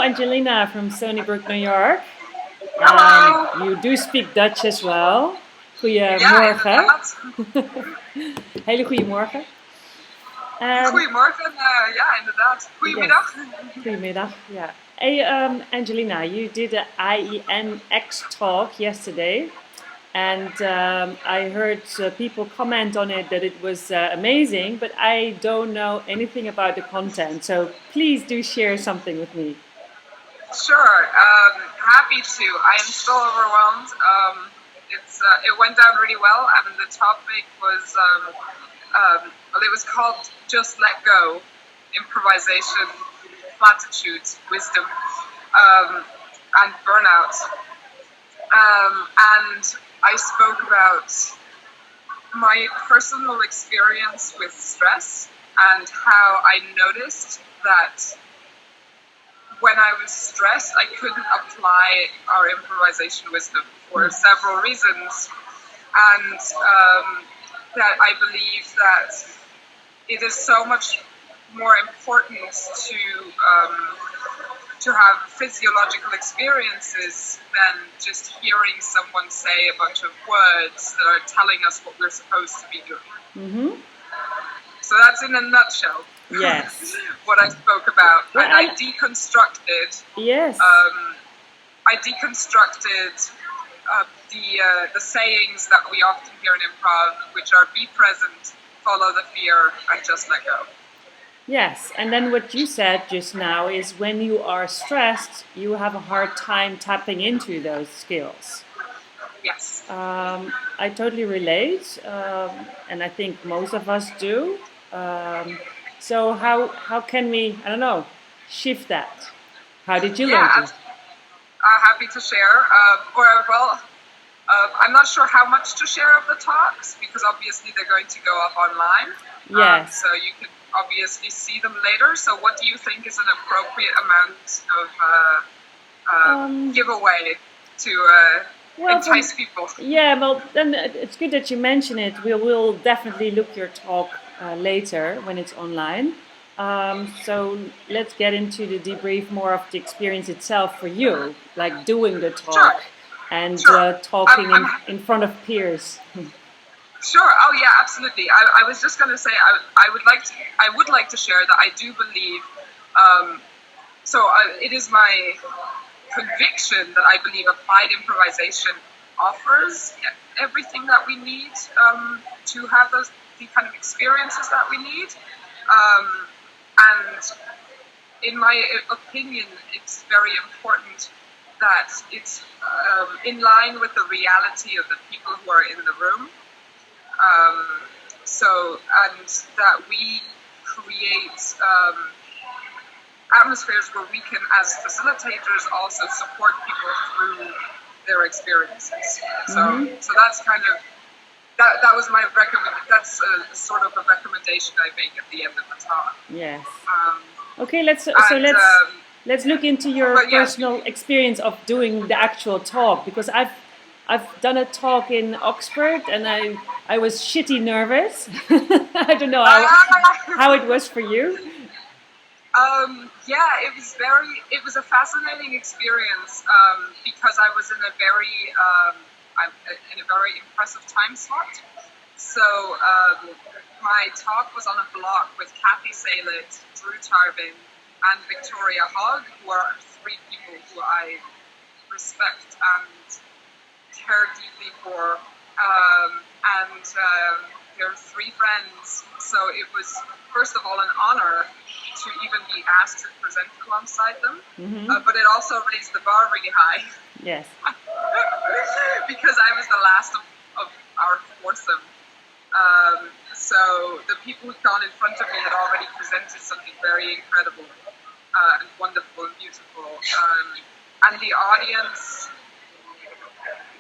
Angelina from Stony Brook, New York. Hallo. You do speak Dutch as well. Ja, Goedemorgen. inderdaad. Hele goede morgen. Goedemorgen. Ja, inderdaad. Goedemiddag. Goedemiddag. Yeah. Hey, Angelina, you did an AINx talk yesterday, and I heard people comment on it that it was amazing, but I don't know anything about the content. So please do share something with me. Sure. Happy to. I am still overwhelmed. It went down really well, and the topic was it was called "Just Let Go: Improvisation, Platitudes, Wisdom, and Burnout." And I spoke about my personal experience with stress and how I noticed that when I was stressed, I couldn't apply our improvisation wisdom for several reasons, and that I believe that it is so much more important to have physiological experiences than just hearing someone say a bunch of words that are telling us what we're supposed to be doing. So that's in a nutshell. Yes. What I spoke about. Well, and I deconstructed. Yes. I deconstructed the sayings that we often hear in improv, which are be present, follow the fear, and just let go. Yes, and then what you said just now is when you are stressed, you have a hard time tapping into those skills. Yes. I totally relate, and I think most of us do. So how can we, I don't know, shift that? How did you learn to? Happy to share. I'm not sure how much to share of the talks because obviously they're going to go up online. Yes. So you can obviously see them later. So what do you think is an appropriate amount of giveaway to entice people? Yeah, well, then it's good that you mention it. We will definitely look your talk later when it's online. So let's get into the debrief more of the experience itself for you, like doing the talk and talking in front of peers. Sure. Oh yeah, absolutely. I was just going to say I would like to share that I do believe. It is my conviction that I believe applied improvisation offers everything that we need to have the kind of experiences that we need. And in my opinion, it's very important that it's in line with the reality of the people who are in the room. And that we create atmospheres where we can, as facilitators, also support people through their experiences. So that's kind of that was my recommendation. That's a sort of a recommendation I make at the end of the talk. Yes. Okay. Let's look into your personal experience of doing the actual talk, because I've done a talk in Oxford and I was shitty nervous. I don't know how it was for you. It was a fascinating experience because I was in a very impressive time slot. So my talk was on a block with Kathy Salit, Drew Tarvin, and Victoria Hogg, who are three people who I respect and care deeply for, and they're three friends. So it was, first of all, an honor to even be asked to present alongside them, but it also raised the bar really high. Yes. Because I was the last of our foursome. So the people who'd gone in front of me had already presented something very incredible and wonderful and beautiful. And the audience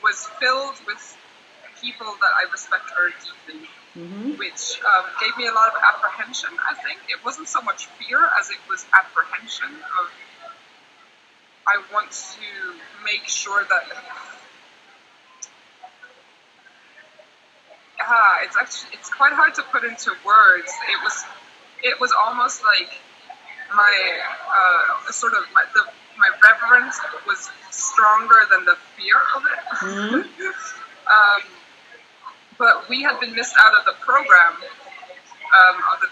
was filled with people that I respect very deeply, which gave me a lot of apprehension, I think. It wasn't so much fear as it was apprehension of, I want to make sure that it's quite hard to put into words. It was almost like my reverence was stronger than the fear of it. But we had been missed out of the program, of the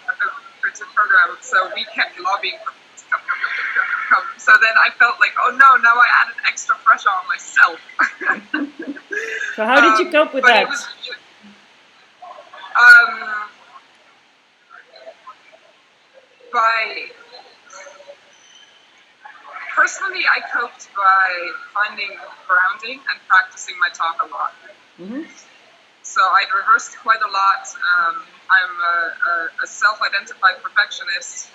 printed program, so we kept lobbying for people to come. So then I felt like, oh no, now I added extra pressure on myself. So how did you cope with that? Personally, I coped by finding grounding and practicing my talk a lot. So I'd rehearsed quite a lot. I'm a self-identified perfectionist,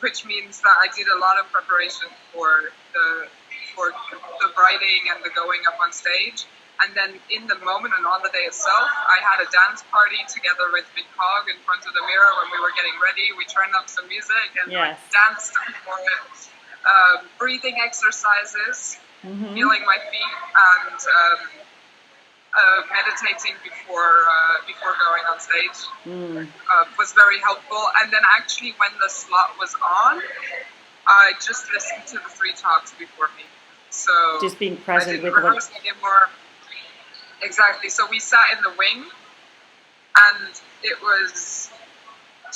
which means that I did a lot of preparation for the writing and the going up on stage. And then in the moment and on the day itself, I had a dance party together with Big Hog in front of the mirror when we were getting ready. We turned up some music and danced for it. Breathing exercises, feeling my feet, and meditating before going on stage was very helpful. And then actually when the slot was on, I just listened to the 3 talks before me. So just being present with what... Exactly. So we sat in the wing, and it was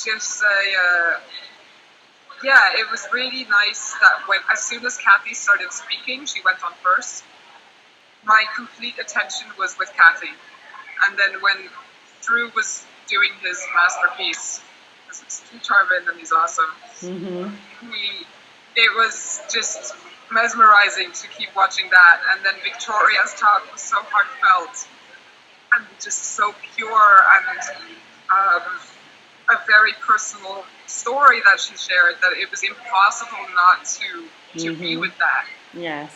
just it was really nice that as soon as Kathy started speaking, she went on first. My complete attention was with Kathy. And then when Drew was doing his masterpiece, because it's Drew Tarvin and he's awesome, it was just mesmerizing to keep watching that. And then Victoria's talk was so heartfelt and just so pure, and a very personal story that she shared, that it was impossible not to be with that. Yes.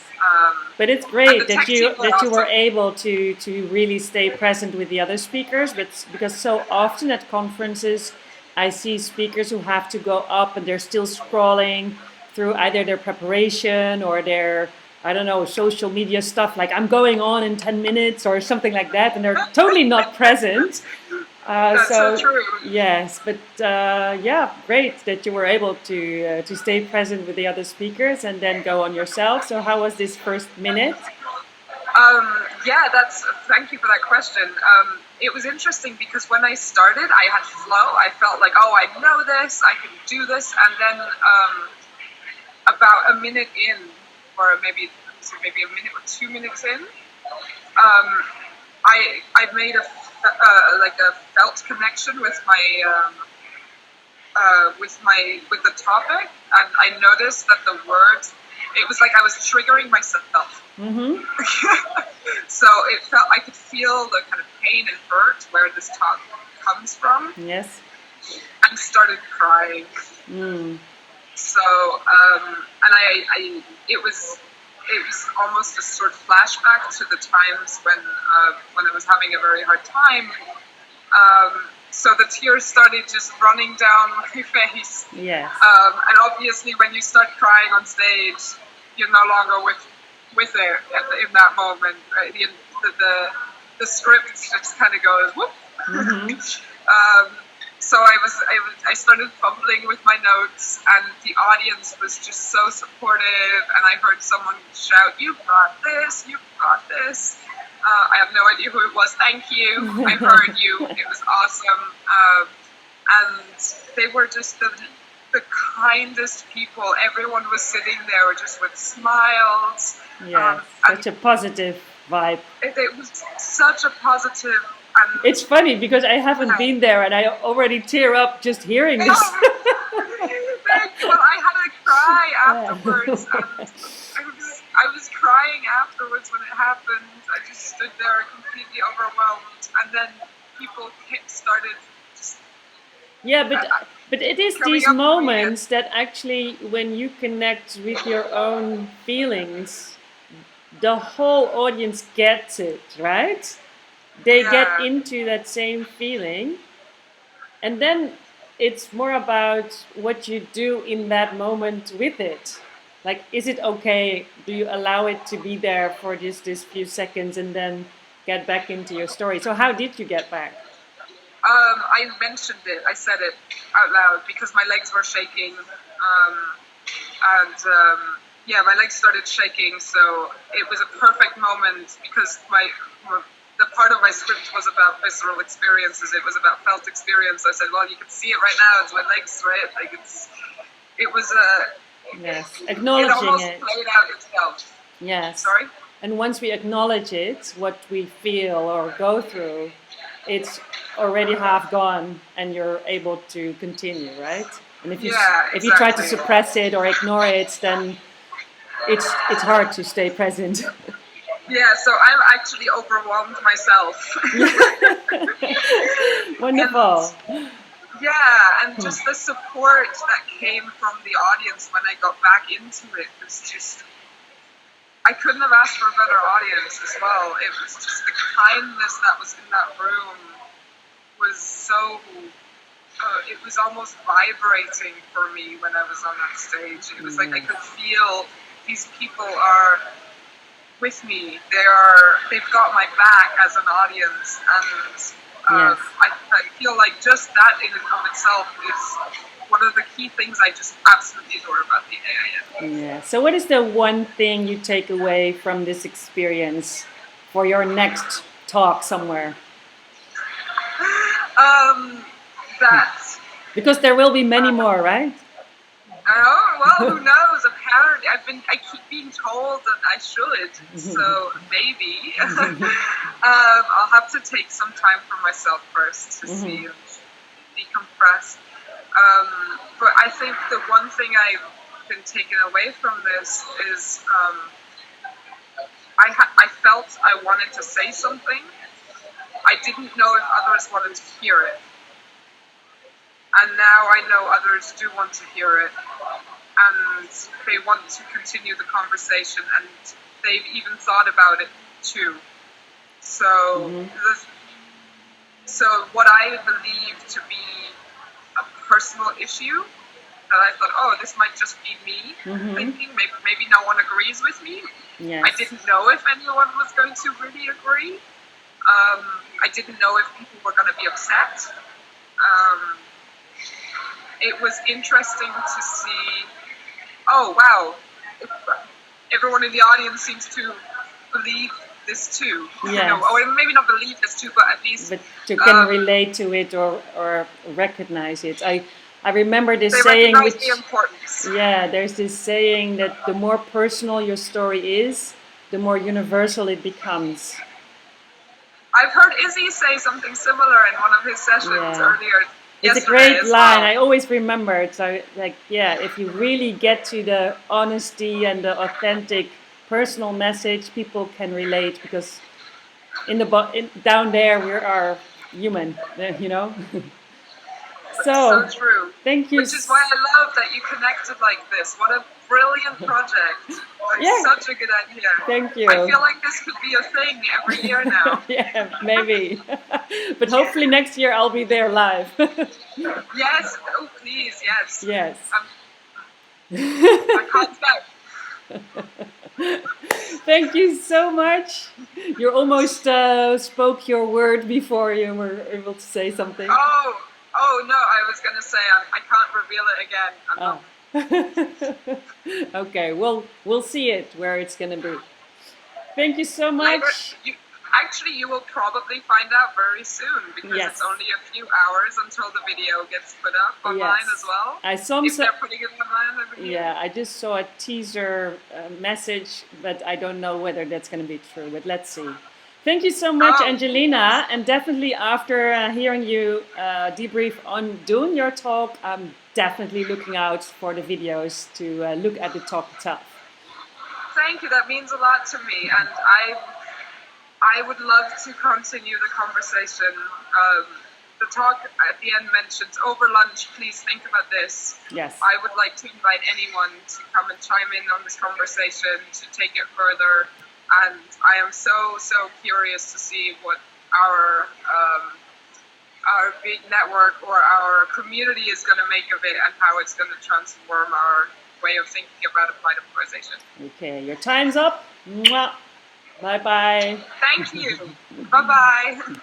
But it's great that you were able to really stay present with the other speakers, but because so often at conferences I see speakers who have to go up and they're still scrolling through either their preparation or their, I don't know, social media stuff, like I'm going on in 10 minutes or something like that, and they're totally not present. That's so true. Yes, but great that you were able to stay present with the other speakers and then go on yourself. So how was this first minute? Thank you for that question. It was interesting because when I started, I had flow. I felt like, oh, I know this, I can do this, and then about a minute in, or maybe a minute or 2 minutes in, I made a felt connection with with the topic, and I noticed that the words, it was like I was triggering myself. So it felt, I could feel the kind of pain and hurt where this talk comes from. Yes. And started crying. So and it was almost a sort of flashback to the times when I was having a very hard time. So the tears started just running down my face. Yes. And obviously, when you start crying on stage, you're no longer with it in that moment. Right? The script just kind of goes whoop. So I started fumbling with my notes, and the audience was just so supportive. And I heard someone shout, "You've got this! You've got this!" I have no idea who it was. Thank you. I heard you. It was awesome. And they were just the kindest people. Everyone was sitting there just with smiles. Yes, such a positive vibe. It was such a positive. It's funny because I haven't been there, and I already tear up just hearing this. Well, I had a cry afterwards. I was crying afterwards when it happened. I just stood there completely overwhelmed, and then people started just... Yeah, but it is these moments that actually, when you connect with your own feelings, the whole audience gets it, right? They get into that same feeling, and then it's more about what you do in that moment with it. Like, is it okay? Do you allow it to be there for just this few seconds and then get back into your story? So how did you get back? I mentioned it. I said it out loud because my legs were shaking. And yeah, my legs started shaking, so it was a perfect moment because the part of my script was about visceral experiences. It was about felt experience. I said, well, you can see it right now. It's my legs, right? Like it was Yes, it acknowledging almost it. played out itself. Yes. Sorry? And once we acknowledge it, what we feel or go through, it's already half gone and you're able to continue, right? And Yeah, if you try to exactly. suppress it or ignore it, then it's hard to stay present. Yeah, so I'm actually overwhelmed myself. Wonderful. And yeah, and just the support that came from the audience when I got back into it was just, I couldn't have asked for a better audience as well. It was just the kindness that was in that room was so, it was almost vibrating for me when I was on that stage. It was like I could feel these people are with me. They've got my back as an audience, and Yes. I feel like just that in and of itself is one of the key things I just absolutely adore about the AIN. Yeah. So, what is the one thing you take away from this experience for your next talk somewhere? That Because there will be many more, right? oh well, who knows? Apparently, I keep being told that I should, so maybe I'll have to take some time for myself first to see and decompress. But I think the one thing I've been taken away from this is I felt I wanted to say something. I didn't know if others wanted to hear it. And now I know others do want to hear it. And they want to continue the conversation. And they've even thought about it too. So, so what I believe to be a personal issue, that I thought, oh, this might just be me thinking, maybe no one agrees with me. Yes. I didn't know if anyone was going to really agree. I didn't know if people were going to be upset. It was interesting to see, oh, wow, everyone in the audience seems to believe this too. Yes. You know, or maybe not believe this too, but at least... But you can relate to it or recognize it. I remember this saying, recognize the importance. Yeah, there's this saying that the more personal your story is, the more universal it becomes. I've heard Izzy say something similar in one of his sessions earlier. It's a great line. I always remember it. So, like, yeah, if you really get to the honesty and the authentic personal message, people can relate because down there we are human, you know. So true. Thank you. Which is why I love that you connected like this. What a brilliant project. Such a good idea. Thank you. I feel like this could be a thing every year now. Yeah, maybe. But hopefully next year I'll be there live. Yes. Oh, please. Yes. Yes. I can't stop. Thank you so much. You almost spoke your word before you were able to say something. Oh no, I was going to say I can't reveal it again. Okay, we'll see it where it's going to be. Thank you so much. Actually, you will probably find out very soon because it's only a few hours until the video gets put up online as well. I saw if they're putting it online over here. Yeah, I just saw a teaser message, but I don't know whether that's going to be true. But let's see. Thank you so much, Angelina. And definitely after hearing you debrief on doing your talk, I'm definitely looking out for the videos to look at the talk itself. Thank you. That means a lot to me. And I would love to continue the conversation. The talk at the end mentions, over lunch, please think about this. Yes. I would like to invite anyone to come and chime in on this conversation, to take it further. And I am so curious to see what our big network or our community is going to make of it and how it's going to transform our way of thinking about applied improvisation. Okay, your time's up. Mwah. Bye-bye. Thank you. Bye-bye.